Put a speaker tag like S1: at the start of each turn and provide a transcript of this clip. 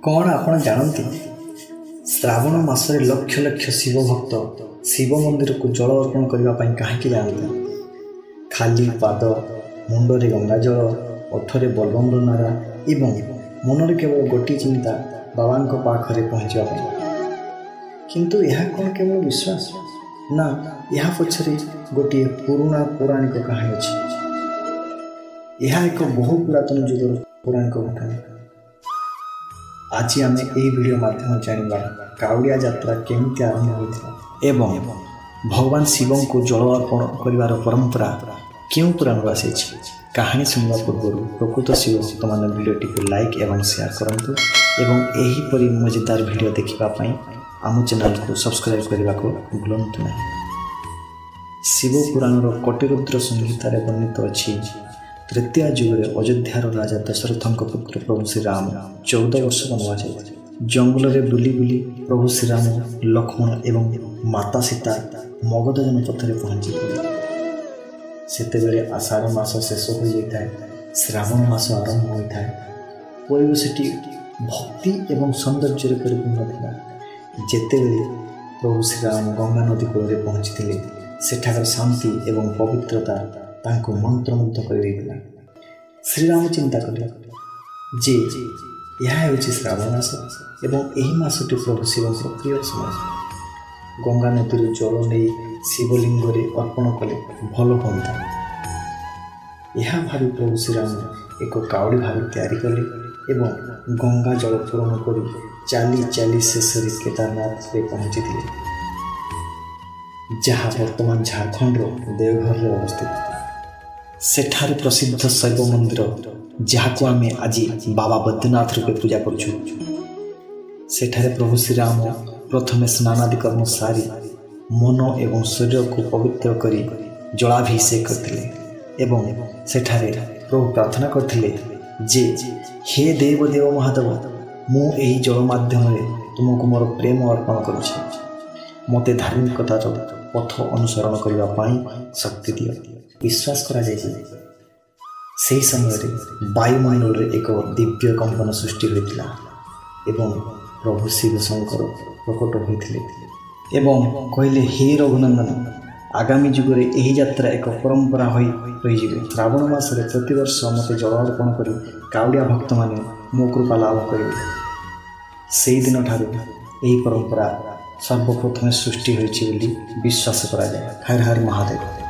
S1: कौन आपण जानती श्रावण मासरे लक्ष लक्ष शिव भक्त शिव मंदिर को जल अर्पण करने कहीं जाती खाली पाद मुंडरे गंगाजल ओठरे बलबंद नारा एवं मनरे केवल गोटे चिंता बाबा पाखरे पहुँचापी किंतु यह कौन केवल विश्वास ना यह पछरे गोटे पुराणा पौराणिक कहानी अच्छी यह एक बहु पुरातन जुगर पौराणिक घटना। आज आम यही वीडियो माध्यम जाना काउड़िया यात्रा केमिति आरंभ होता एवं भगवान शिव को जल अर्पण कर परंपरा क्यों पुराण आसी कहानी सुनवा पूर्व प्रकृत शिव भक्त मान वीडियोटी को लाइक एवं शेयर करूँ एवं यहीपरि मजेदार वीडियो देखापी आम चैनल को सब्सक्राइब करने को भूलु ना। शिव पुराण कटिरुद्र संहितार वर्णित अच्छी तृतीय जुगे अयोध्यार राजा दशरथ पुत्र प्रभु श्रीराम 14 वर्ष बनवा जाए जंगल में बुली बुली प्रभु श्रीराम लक्ष्मण एवं माता सीता मगध जनपथ में पहुंची से आषाढ़ मास शेष हो जाता है श्रावण मास आरंभ होता है परिवेशटी भक्ति एवं सौंदर्य परिपूर्ण था जेतेबेले प्रभु श्रीराम गंगा नदी कूल पहुंची सेठाकर शांति एवं पवित्रता तांको मंत्रमुग्ध कर श्रीराम चिंता कले जे यह होछि श्रावण मास एवं एही मासटी प्रभु शिव प्रिय समय गंगा नदी जल नहीं शिवलिंग अर्पण कले भल होता यह भावी प्रभु श्रीराम एक काउड़ी भाव तैयारी कले एवं गंगा जल पूरण कर चाली चाली शेष केदारनाथ पहुंची जहाँ वर्तमान झारखंड देवघर अवस्थित सेठारे प्रसिद्ध शैव मंदिर जहाँ को आम आज बाबा बैद्यनाथ रूपे पूजा करुछु सेठारे प्रभु श्रीराम प्रथमे स्नानादि कर्म सारी मन एवं शरीर को पवित्र करी जलाभिषेक करथिले एवं सेठारे प्रभु प्रार्थना करथिले जे हे देव देव महादेव मु एही जल माध्यम तुमको मोर प्रेम अर्पण करुछि मते धार्मिकतार पथ अनुसरण करने शक्ति दियो। विश्वास करा से समय वायुमंडल एक दिव्य कंपन सृष्टि होता एवं प्रभु शिव शंकर प्रकट होते एवं कहले हे रघुनंदन आगामी जुगे यही यात्रा एक परंपरा रही श्रावण मासरे प्रतिवर्ष मत जल अर्पण कर काउड़िया भक्त माने मो कृपा लाभ करेंगे से दिन ठारू यही परंपरा सर्वप्रथम सृष्टि होती विश्वास करा जाए। हर हर महादेव।